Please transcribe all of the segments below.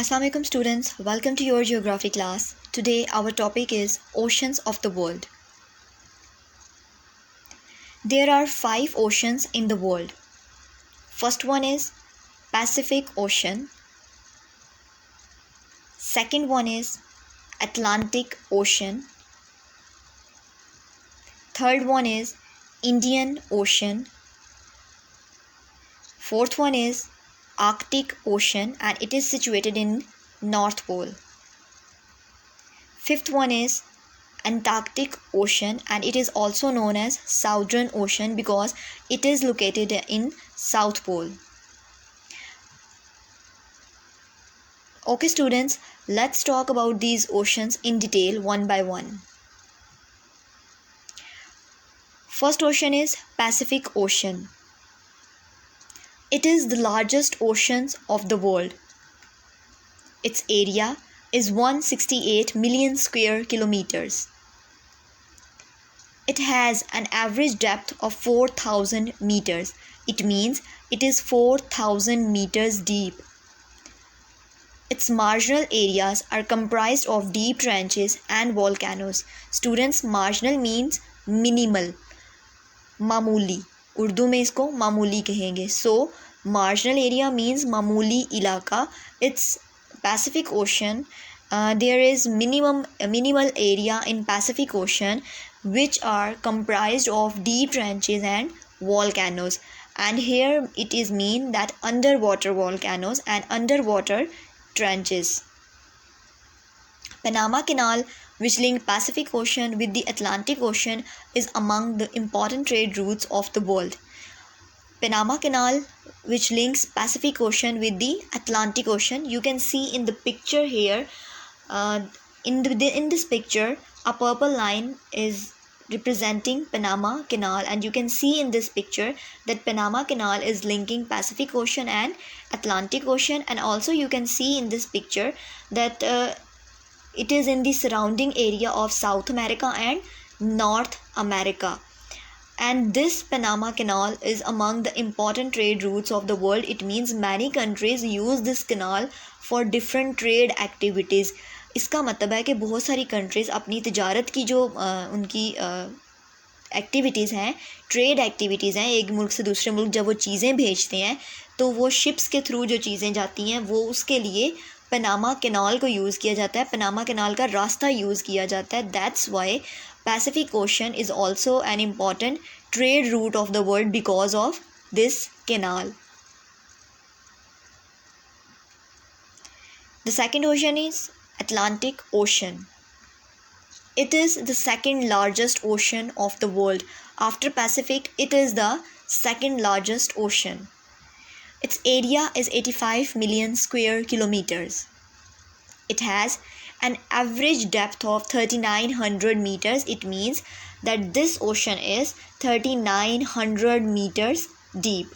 Assalamualaikum students, welcome to your geography class. Today our topic is oceans of the world. There are 5 oceans in the world. First one is Pacific Ocean. Second one is Atlantic Ocean. Third one is Indian Ocean. Fourth one is Arctic Ocean and it is situated in North Pole. Fifth one is Antarctic Ocean and it is also known as Southern Ocean because it is located in South Pole. Okay students, let's talk about these oceans in detail one by one. First ocean is Pacific Ocean. It is the largest ocean of the world. Its area is 168 million square kilometers. It has an average depth of 4,000 meters. It means it is 4,000 meters deep. Its marginal areas are comprised of deep trenches and volcanoes. Students, marginal means minimal. मामूली, उर्दू में इसको मामूली कहेंगे. So marginal area means मामूली इलाका. It's Pacific Ocean. There is minimal area in Pacific Ocean which are comprised of deep trenches and volcanoes. And here it is mean that underwater volcanoes and underwater trenches. Panama Canal, which linked Pacific Ocean with the Atlantic Ocean, is among the important trade routes of the world. Panama Canal, which links Pacific Ocean with the Atlantic Ocean, you can see in the picture here. In this picture, a purple line is representing Panama Canal, and you can see in this picture that Panama Canal is linking Pacific Ocean and Atlantic Ocean, and also you can see in this picture that it is in the surrounding area of South America and North America. And this Panama Canal is among the important trade routes of the world. It means many countries use this canal for different trade activities. इसका मतलब है कि बहुत सारी countries अपनी तिजारत की जो उनकी एक्टिविटीज़ हैं, ट्रेड एक्टिविटीज़ हैं, एक मुल्क से दूसरे मुल्क जब वो चीज़ें भेजते हैं तो वो शिप्स के थ्रू जो चीज़ें जाती हैं वो उसके लिए पनामा कैनाल को यूज़ किया जाता है, पनामा कैनाल का रास्ता यूज़ किया जाता है. That's why Pacific Ocean is also an important trade route of the world because of this canal. The second ocean is Atlantic Ocean. It is the second largest ocean of the world. After Pacific, it is the second largest ocean. Its area is 85 million square kilometers. It has an average depth of 3,900 meters. It means that this ocean is 3,900 meters deep.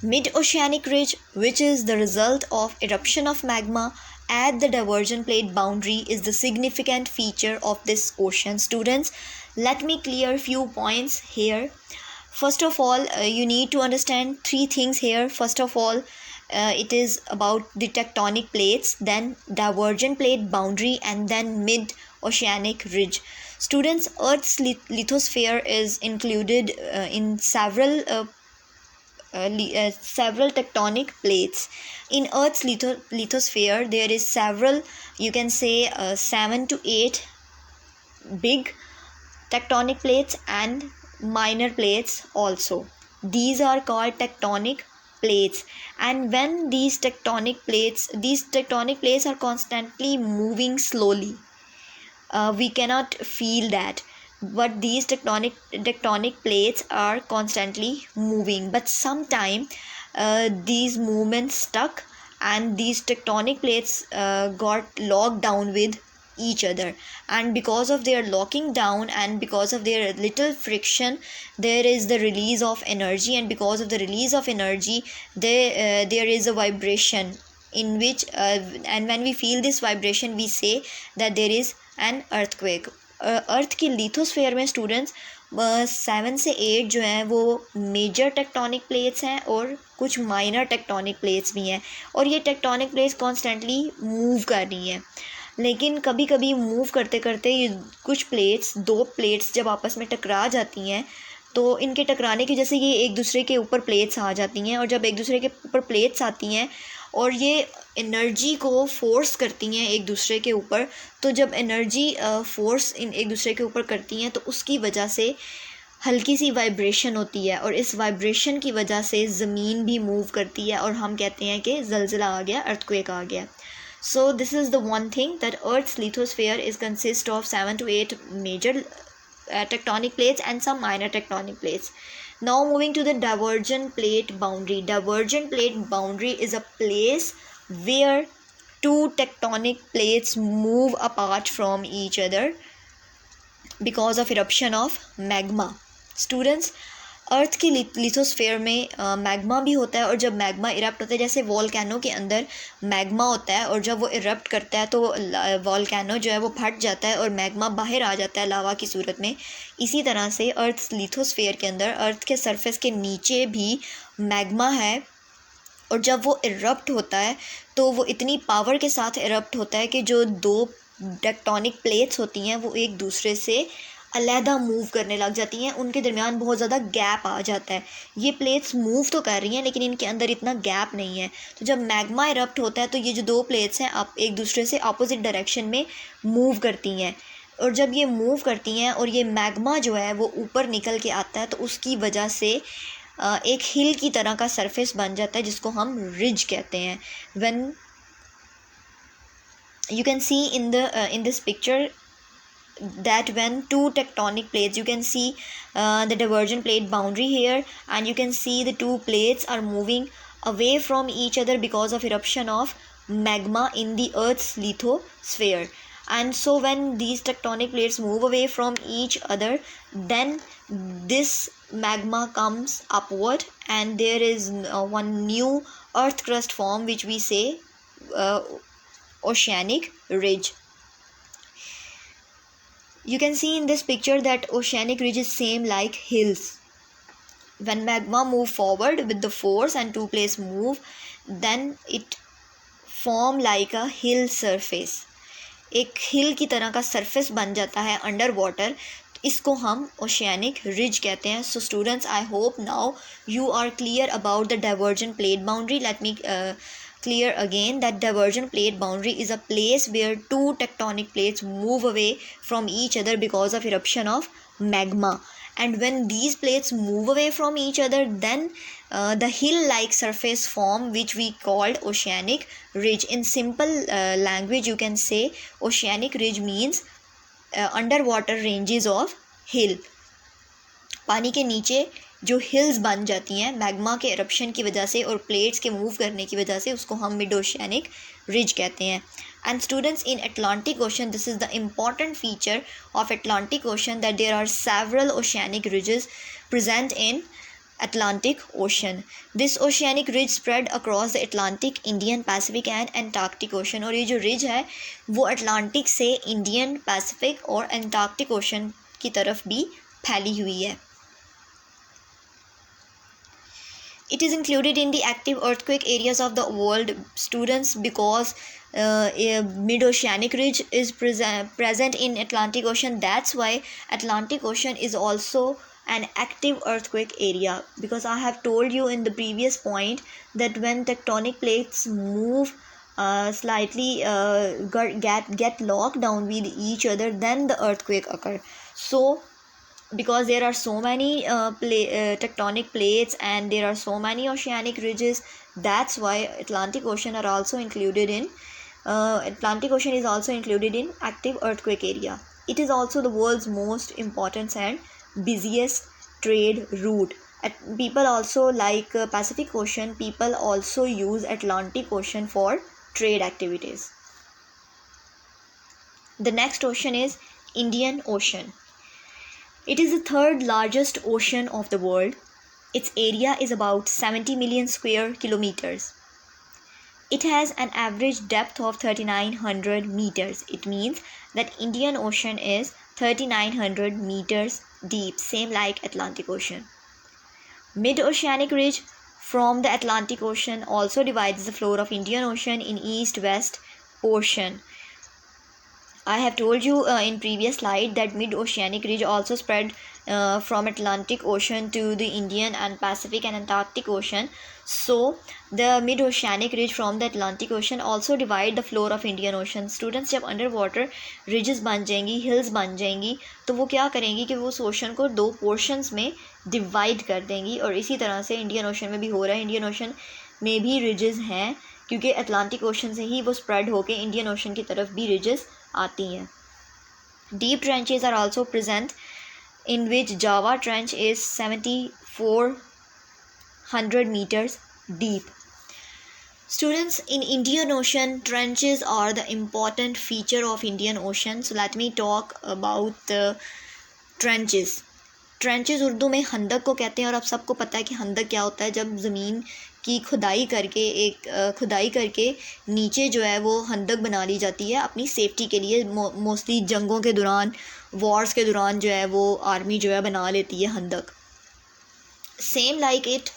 Mid-oceanic ridge, which is the result of eruption of magma at the divergent plate boundary, is the significant feature of this ocean. Students, let me clear few points here. First of all, you need to understand 3 things here. First of all, it is about the tectonic plates, then divergent plate boundary, and then mid-oceanic ridge. Students, Earth's lithosphere is included in several tectonic plates. In Earth's lithosphere, there is several, you can say 7 to 8 big tectonic plates and minor plates also. These are called tectonic plates, and when these tectonic plates are constantly moving slowly, we cannot feel that, but these tectonic plates are constantly moving, but sometime these movements stuck and these tectonic plates got locked down with each other, and because of their locking down and because of their little friction, there is the release of energy, and because of the release of energy there is a vibration in which and when we feel this vibration we say that there is an earthquake. अर्थ की lithosphere में students 7 से 8 जो हैं वो major tectonic plates हैं और कुछ minor tectonic plates भी हैं, और ये टेक्टोनिक प्लेट्स कॉन्स्टेंटली मूव कर रही हैं। लेकिन कभी कभी मूव करते करते ये कुछ प्लेट्स, दो प्लेट्स जब आपस में टकरा जाती हैं तो इनके टकराने की वजह से ये एक दूसरे के ऊपर प्लेट्स आ जाती हैं, और जब एक दूसरे के ऊपर प्लेट्स आती हैं और ये एनर्जी को फोर्स करती हैं एक दूसरे के ऊपर, तो जब एनर्जी फोर्स इन एक दूसरे के ऊपर करती हैं तो उसकी वजह से हल्की सी वाइब्रेशन होती है, और इस वाइब्रेशन की वजह से ज़मीन भी मूव करती है और हम कहते हैं कि ज़लज़ला आ गया, अर्थक्वेक आ गया। So this is the one thing that earth's lithosphere is consist of 7 to 8 major tectonic plates and some minor tectonic plates. Now moving to the divergent plate boundary. Divergent plate boundary is a place where two tectonic plates move apart from each other because of eruption of magma. Students, अर्थ की lithosphere में magma भी होता है, और जब magma erupt होता है, जैसे वॉल्केनो के अंदर मैग्मा होता है और जब वो इरप्ट करता है तो वॉल्केनो जो है वो फट जाता है और मैग्मा बाहर आ जाता है लावा की सूरत में। इसी तरह से अर्थ लिथोस्फेयर के अंदर, अर्थ के सरफेस के नीचे भी मैग्मा है, और जब वो इरप्ट होता है तो वो इतनी पावर के साथ इरप्ट होता है कि जो दो टेक्टोनिक प्लेट्स होती हैं वो एक दूसरे से अलहदा मूव करने लग जाती हैं, उनके दरमियान बहुत ज़्यादा गैप आ जाता है। ये प्लेट्स मूव तो कर रही हैं लेकिन इनके अंदर इतना गैप नहीं है। तो जब मैग्मा इरप्ट होता है तो ये जो दो प्लेट्स हैं आप एक दूसरे से अपोजिट डायरेक्शन में मूव करती हैं, और जब ये मूव करती हैं और ये मैग्मा जो है वो ऊपर निकल के आता है तो उसकी वजह से एक हिल की तरह का सरफेस बन जाता है जिसको हम रिज कहते हैं। When you can see in this picture that when two tectonic plates, you can see the divergent plate boundary here, and you can see the two plates are moving away from each other because of eruption of magma in the earth's lithosphere. And so when these tectonic plates move away from each other, then this magma comes upward and there is one new earth crust form which we say oceanic ridge. You can see in this picture that oceanic ridge is same like hills. When magma move forward with the force and two plates move, then it form like a hill surface. एक हिल की तरह का surface बन जाता है under water, इसको हम oceanic ridge कहते हैं। So students, I hope now you are clear about the divergent plate boundary. Let me clear again that divergent plate boundary is a place where two tectonic plates move away from each other because of eruption of magma, and when these plates move away from each other, then the hill like surface form which we called oceanic ridge. In simple language you can say oceanic ridge means underwater ranges of hill. पानी के नीचे जो hills बन जाती हैं magma के eruption की वजह से और प्लेट्स के मूव करने की वजह से, उसको हम मिड ओशियानिक रिज कहते हैं. And students, in Atlantic Ocean this is the important feature of Atlantic Ocean that there are several oceanic ridges present in Atlantic Ocean. This oceanic ridge spread across the Atlantic, Indian, Pacific and Antarctic Ocean. और ये जो ridge है वो Atlantic से Indian, Pacific और Antarctic ocean की तरफ भी फैली हुई है. It is included in the active earthquake areas of the world, students, because mid-oceanic ridge is present in Atlantic Ocean. That's why Atlantic Ocean is also an active earthquake area, because I have told you in the previous point that when tectonic plates move slightly get locked down with each other, then the earthquake occur. So because there are so many tectonic plates and there are so many oceanic ridges, that's why Atlantic Ocean is also included in active earthquake area. It is also the world's most important and busiest trade route. People also like Pacific Ocean, people also use Atlantic Ocean for trade activities. The next ocean is Indian Ocean. It is the third largest ocean of the world. Its area is about 70 million square kilometers. It has an average depth of 3,900 meters. It means that Indian Ocean is 3,900 meters deep, same like Atlantic Ocean. Mid-oceanic ridge from the Atlantic Ocean also divides the floor of Indian Ocean in east-west portion. I have told you in previous slide that mid-oceanic ridge also spread from Atlantic Ocean to the Indian and Pacific and Antarctic Ocean. So the mid-oceanic ridge from the Atlantic Ocean also divide the floor of Indian Ocean. Students जब under water ridges बन जाएंगी, hills बन जाएंगी, तो वो क्या करेंगी कि वो उस ओशन को दो पोर्शंस में डिवाइड कर देंगी. और इसी तरह से इंडियन ओशन में भी हो रहा है. इंडियन ओशन में भी ridges हैं क्योंकि अटलांटिक ओशन से ही वो स्प्रेड होकर इंडियन ओशन की तरफ भी ridges आती हैं. Deep trenches are also present, in which Java Trench is 7,400 meters deep. Students, in Indian Ocean, trenches are the important feature of Indian Ocean. So let me talk about the trenches. Trenches Urdu में खंदक को कहते हैं. और आप सबको पता है कि खंदक क्या होता है. जब ज़मीन की खुदाई करके नीचे जो है वो खंदक बना ली जाती है अपनी सेफ्टी के लिए. मोस्टली जंगों के दौरान, वॉर्स के दौरान जो है वो आर्मी जो है बना लेती है खंदक. Same like it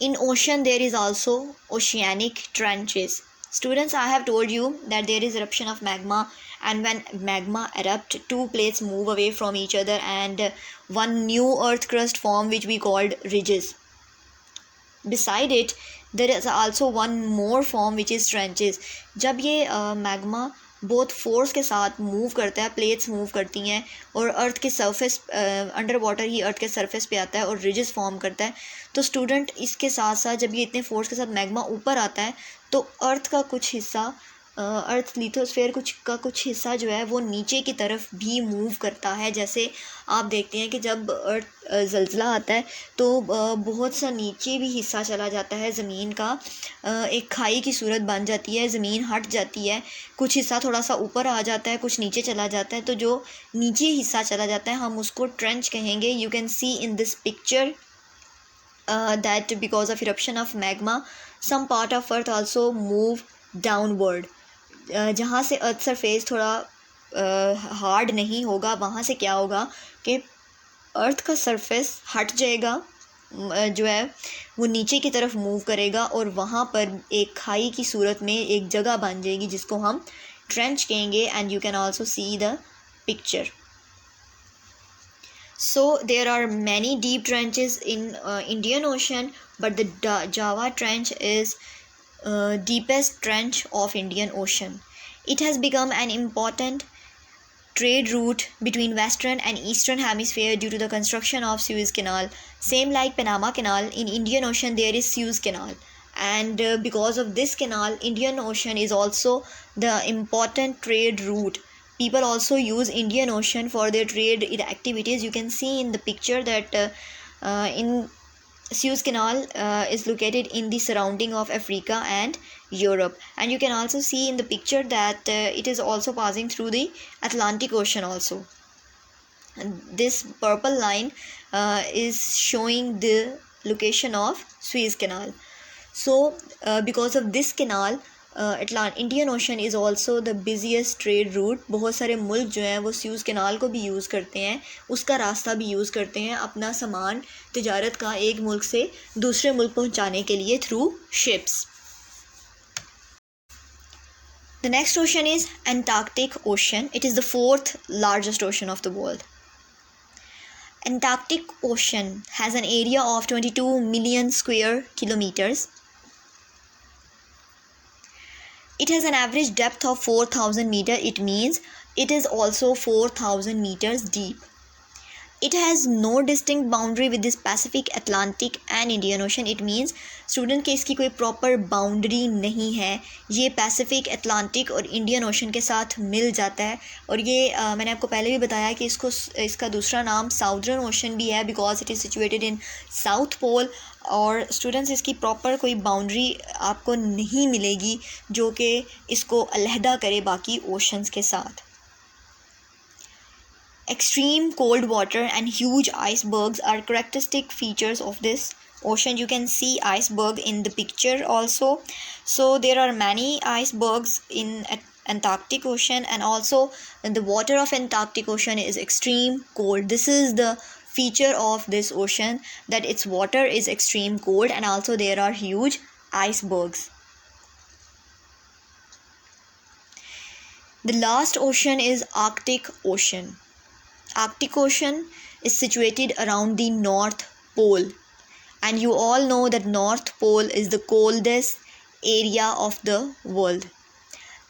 in ocean there is also oceanic trenches. Students, I have told you that there is eruption of magma, and when magma erupt, two plates move away from each other and one new earth crust form which we called ridges. Beside it there is also one more form which is trenches. जब ये magma बहुत force के साथ move करता है, plates move करती हैं और अर्थ के सरफेस अंडर वाटर ही अर्थ के सरफेस पे आता है और रिजेस फॉर्म करता है. तो स्टूडेंट, इसके साथ साथ जब ये इतने फोर्स के साथ मैग्मा ऊपर आता है तो अर्थ का कुछ हिस्सा, अर्थ लिथोस्फेयर कुछ हिस्सा जो है वो नीचे की तरफ भी मूव करता है. जैसे आप देखते हैं कि जब अर्थ ज़लज़ला आता है तो बहुत सा नीचे भी हिस्सा चला जाता है ज़मीन का, एक खाई की सूरत बन जाती है, ज़मीन हट जाती है, कुछ हिस्सा थोड़ा सा ऊपर आ जाता है, कुछ नीचे चला जाता है. तो जो नीचे हिस्सा चला जाता है हम उसको ट्रेंच कहेंगे. You can see in this picture that because of eruption of magma some part of earth also move downward. जहाँ से अर्थ सरफेस थोड़ा हार्ड नहीं होगा वहाँ से क्या होगा कि अर्थ का सरफेस हट जाएगा, जो है वो नीचे की तरफ मूव करेगा और वहाँ पर एक खाई की सूरत में एक जगह बन जाएगी जिसको हम ट्रेंच कहेंगे. And you can also see the picture. So there are many deep trenches in Indian Ocean, but the Java Trench is deepest trench of Indian Ocean. It has become an important trade route between Western and Eastern Hemisphere due to the construction of Suez Canal. Same like Panama Canal, in Indian Ocean there is Suez Canal. And because of this canal, Indian Ocean is also the important trade route. People also use Indian Ocean for their trade activities. You can see in the picture that in Suez Canal is located in the surrounding of Africa and Europe, and you can also see in the picture that it is also passing through the Atlantic Ocean also. And this purple line is showing the location of Suez Canal. So because of this canal, Indian ocean is also the busiest trade route. बहुत सारे मुल्क जो हैं वो स्यूज़ canal को भी use करते हैं, उसका रास्ता भी यूज़ करते हैं अपना सामान तिजारत का एक मुल्क से दूसरे मुल्क पहुंचाने के लिए through ships. The next ocean is Antarctic ocean. It is the fourth largest ocean of the world. Antarctic Ocean has an area of 22 million square kilometers. It has an average depth of 4,000 meters. It means it is also 4,000 meters deep. It has no distinct boundary with this Pacific, Atlantic and Indian Ocean. It means student के इसकी कोई proper boundary नहीं है. ये Pacific, Atlantic और Indian ocean के साथ मिल जाता है. और ये मैंने आपको पहले भी बताया कि इसका दूसरा नाम साउदर्न ओशन भी है because it is situated in South Pole. और स्टूडेंट्स, इसकी प्रॉपर कोई बाउंड्री आपको नहीं मिलेगी जो कि इसको अलहदा करे बाकी ओशंस के साथ. Extreme cold water and huge icebergs are characteristic features of this ocean. You can see iceberg in the picture also. So there are many icebergs in Antarctic Ocean, and also the water of Antarctic Ocean is extreme cold. This is the feature of this ocean, that its water is extreme cold, and also there are huge icebergs. The last ocean is Arctic Ocean. Arctic Ocean is situated around the North Pole, and you all know that North Pole is the coldest area of the world.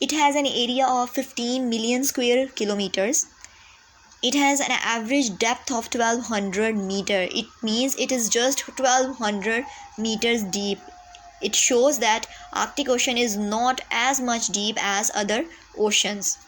It has an area of 15 million square kilometers. It has an average depth of 1200 meter. It means it is just 1200 meters deep. It shows that Arctic Ocean is not as much deep as other oceans.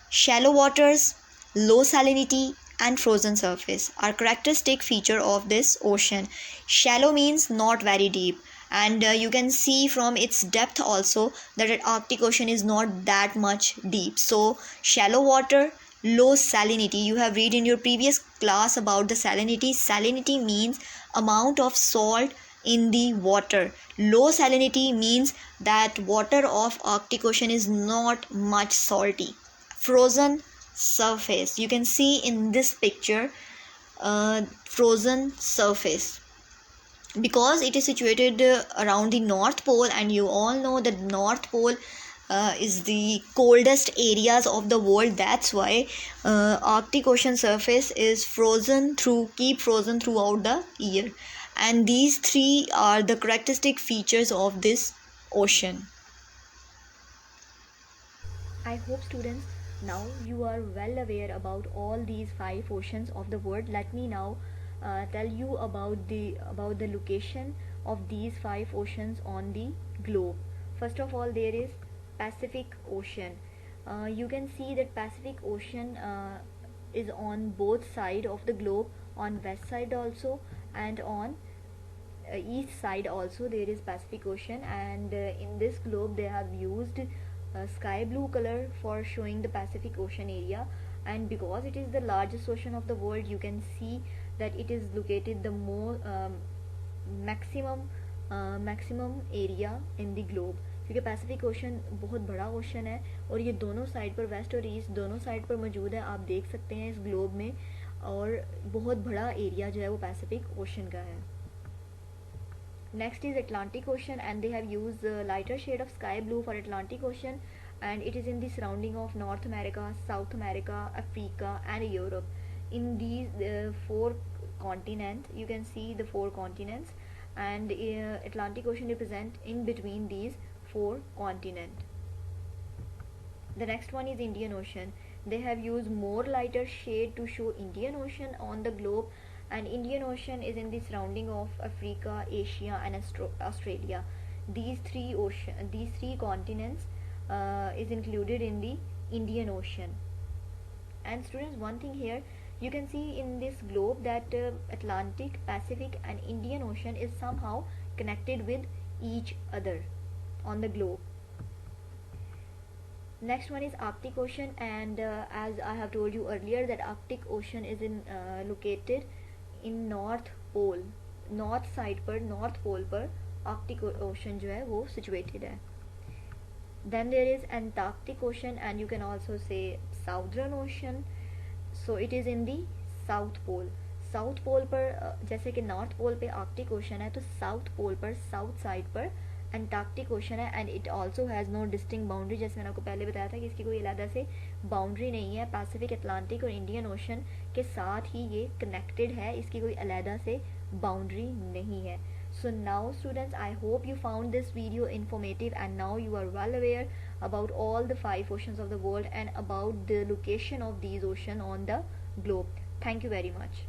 Shallow waters, low salinity, and frozen surface are characteristic feature of this ocean. Shallow means not very deep, and you can see from its depth also that Arctic Ocean is not that much deep. So shallow water, low salinity. You have read in your previous class about the salinity. Salinity means amount of salt in the water. Low salinity means that water of Arctic Ocean is not much salty. Frozen surface, you can see in this picture frozen surface, because it is situated around the North Pole, and you all know that North Pole is the coldest areas of the world. That's why Arctic Ocean surface is keep frozen throughout the year, and these three are the characteristic features of this ocean. I hope students, now you are well aware about all these 5 oceans of the world. Let me now tell you about the location of these 5 oceans on the globe. First of all, there is Pacific Ocean. You can see that Pacific Ocean is on both side of the globe, on west side also, and on east side also there is Pacific Ocean. And in this globe they have used sky blue color for showing the Pacific Ocean area. And because it is the largest ocean of the world, you can see that it is located the more maximum area in the globe, क्योंकि Pacific ocean बहुत बड़ा ocean है और ये दोनों side पर, waste और east दोनों साइड पर मौजूद है, आप देख सकते हैं इस ग्लोब में, और बहुत बड़ा एरिया जो है वो पैसिफिक ओशन का है. Next is Atlantic Ocean, and they have used lighter shade of sky blue for Atlantic Ocean, and it is in the surrounding of North America, South America, Africa, and Europe. In these 4 continents, you can see the 4 continents, and Atlantic Ocean represent in between these 4 continents. The next one is Indian Ocean. They have used more lighter shade to show Indian Ocean on the globe, and Indian Ocean is in the surrounding of Africa, Asia, and Australia. These three continents is included in the Indian Ocean. And students, one thing here, you can see in this globe that Atlantic, Pacific, and Indian Ocean is somehow connected with each other on the globe. Next one is Arctic Ocean, and as I have told you earlier that Arctic Ocean is located in North Pole, North side पर, North Pole पर Arctic Ocean जो है वो situated है. Then there is Antarctic Ocean, and you can also say Southern Ocean. So it is in the South Pole. South Pole पर जैसे कि North Pole पे Arctic Ocean है, तो South Pole पर, South side पर एंटार्क्टिक ओशन है, and it also has no distinct boundary. जैसे मैंने आपको पहले बताया था कि इसकी कोई अलग से बाउंड्री नहीं है. पैसिफिक, अटलांटिक और इंडियन ओशन के साथ ही ये कनेक्टेड है, इसकी कोई अलग से बाउंड्री नहीं है. So now students, I hope you found this video informative, and now you are well aware about all the 5 oceans of the world and about the location of these oceans on the globe. Thank you very much.